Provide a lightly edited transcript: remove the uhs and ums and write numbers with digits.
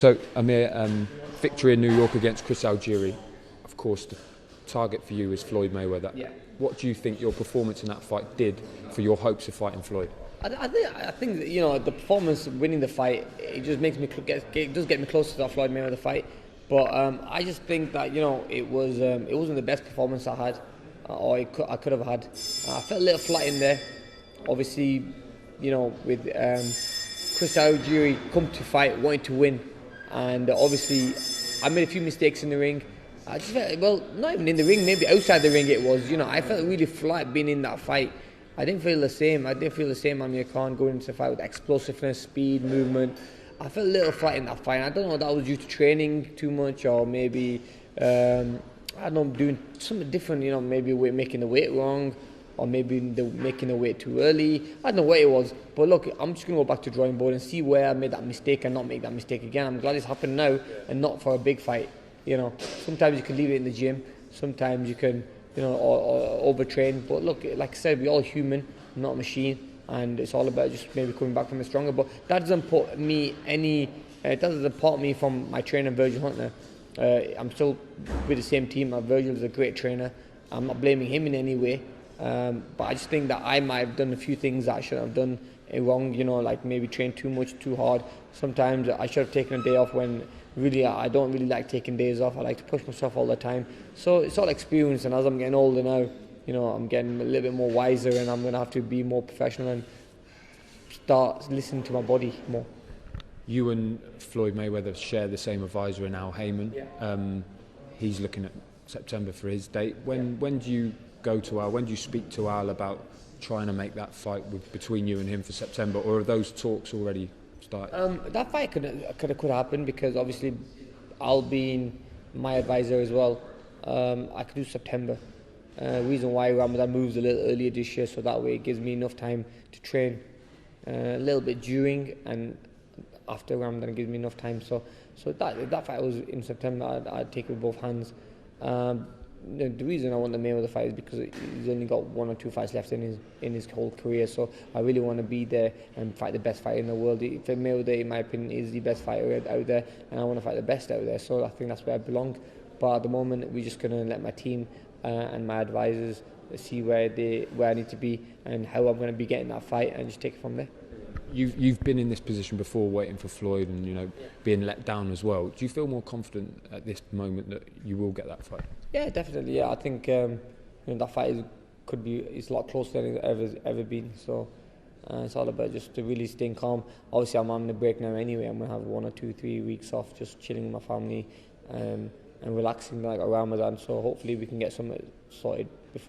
So, Amir, victory in New York against Chris Algieri. Of course, the target for you is Floyd Mayweather. Yeah. What do you think your performance in that fight did for your hopes of fighting Floyd? I think that, the performance, winning the fight, it just makes me it does get me closer to that Floyd Mayweather fight. But I just think that it wasn't the best performance I had, or I could have had. I felt a little flat in there. Obviously, with Chris Algieri come to fight wanting to win, and obviously I made a few mistakes in the ring. I just felt, well, not even in the ring, maybe outside the ring it was. I felt really flat being in that fight. I didn't feel the same. I didn't feel the same Amir Khan going into the fight with explosiveness, speed, movement. I felt a little flat in that fight. I don't know if that was due to training too much, or maybe I don't know, doing something different. Maybe we're making the weight wrong, or maybe making the weight too early. I don't know what it was. But look, I'm just going to go back to drawing board and see where I made that mistake and not make that mistake again. I'm glad it's happened now and not for a big fight. Sometimes you can leave it in the gym. Sometimes you can, or overtrain. But look, like I said, we're all human, not a machine. And it's all about just maybe coming back from it stronger. But that doesn't put me it doesn't depart me from my trainer, Virgil Hunter. I'm still with the same team. Virgil is a great trainer. I'm not blaming him in any way. But I just think that I might have done a few things that I shouldn't have done wrong, like maybe train too much, too hard. Sometimes I should have taken a day off when really I don't really like taking days off. I like to push myself all the time. So it's all experience, and as I'm getting older now, I'm getting a little bit more wiser, and I'm going to have to be more professional and start listening to my body more. You and Floyd Mayweather share the same advisor in Al Heyman. Yeah. He's looking at September for his date. When do you go to Al? When do you speak to Al about trying to make that fight between you and him for September, or are those talks already started? That fight could happen because obviously Al being my advisor as well. I could do September. Reason why Ramadan moves a little earlier this year, so that way it gives me enough time to train a little bit during and after Ramadan. It gives me enough time. So that if that fight was in September, I'd take it with both hands. The reason I want the Mayweather fight is because he's only got 1 or 2 fights left in his whole career. So I really want to be there and fight the best fighter in the world. Mayweather, in my opinion, is the best fighter out there, and I want to fight the best out there. So I think that's where I belong. But at the moment, we're just going to let my team and my advisors see where I need to be and how I'm going to be getting that fight, and just take it from there. You've been in this position before, waiting for Floyd, and being let down as well. Do you feel more confident at this moment that you will get that fight? Yeah, definitely. Yeah, I think that fight is a lot closer than it's ever been. So it's all about just really staying calm. Obviously, I'm on the break now anyway. I'm gonna have 1 or 2, 3 weeks off, just chilling with my family and relaxing like around Ramadan. So hopefully we can get something sorted before.